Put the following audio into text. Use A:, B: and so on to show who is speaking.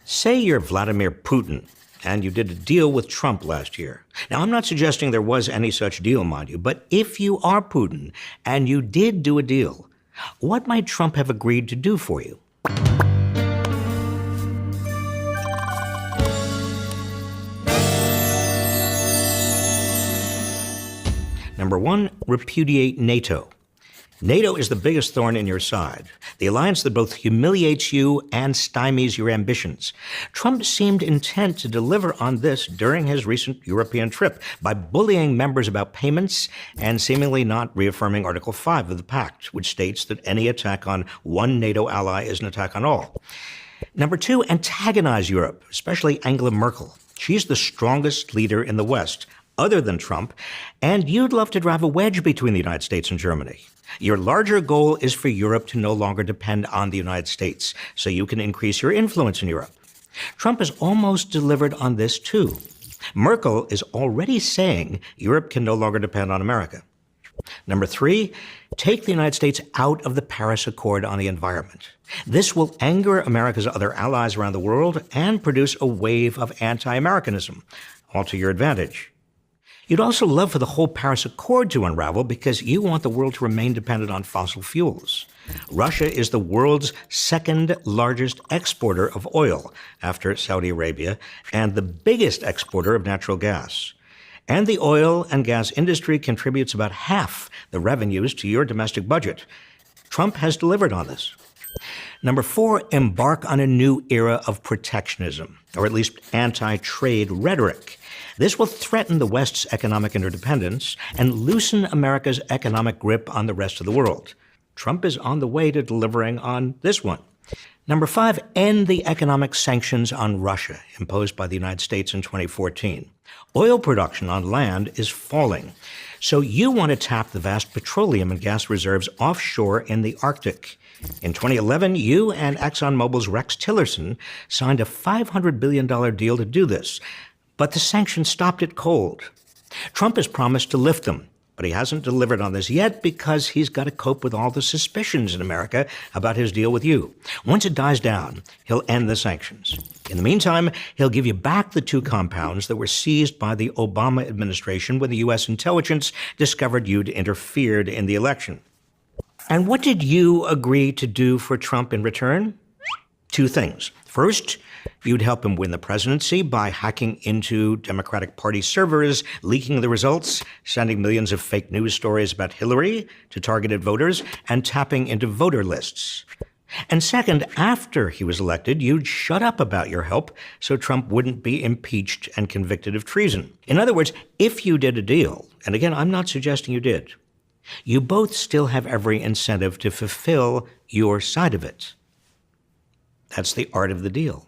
A: Say you're Vladimir Putin and you did a deal with Trump last year. Now, I'm not suggesting there was any such deal, mind you, but if you are Putin and you did do a deal, what might Trump have agreed to do for you? Number one, repudiate NATO. NATO is the biggest thorn in your side, the alliance that both humiliates you and stymies your ambitions. Trump seemed intent to deliver on this during his recent European trip by bullying members about payments and seemingly not reaffirming Article 5 of the pact, which states that any attack on one NATO ally is an attack on all. Number two, antagonize Europe, especially Angela Merkel. She's the strongest leader in the West, other than Trump, and you'd love to drive a wedge between the United States and Germany. Your larger goal is for Europe to no longer depend on the United States, so you can increase your influence in Europe. Trump has almost delivered on this too. Merkel is already saying Europe can no longer depend on America. Number three, take the United States out of the Paris Accord on the environment. This will anger America's other allies around the world and produce a wave of anti-Americanism, all to your advantage. You'd also love for the whole Paris Accord to unravel because you want the world to remain dependent on fossil fuels. Russia is the world's second largest exporter of oil after Saudi Arabia and the biggest exporter of natural gas. And the oil and gas industry contributes about half the revenues to your domestic budget. Trump has delivered on this. Number four, embark on a new era of protectionism, or at least anti-trade rhetoric. This will threaten the West's economic interdependence and loosen America's economic grip on the rest of the world. Trump is on the way to delivering on this one. Number five, end the economic sanctions on Russia imposed by the United States in 2014. Oil production on land is falling, so you want to tap the vast petroleum and gas reserves offshore in the Arctic. In 2011, you and ExxonMobil's Rex Tillerson signed a $500 billion deal to do this. But the sanctions stopped it cold. Trump has promised to lift them, but he hasn't delivered on this yet because he's got to cope with all the suspicions in America about his deal with you. Once it dies down, he'll end the sanctions. In the meantime, he'll give you back the two compounds that were seized by the Obama administration when the U.S. intelligence discovered you'd interfered in the election. And what did you agree to do for Trump in return? Two things. First, you'd help him win the presidency by hacking into Democratic Party servers, leaking the results, sending millions of fake news stories about Hillary to targeted voters, and tapping into voter lists. And second, after he was elected, you'd shut up about your help so Trump wouldn't be impeached and convicted of treason. In other words, if you did a deal, and again, I'm not suggesting you did, you both still have every incentive to fulfill your side of it. That's the art of the deal.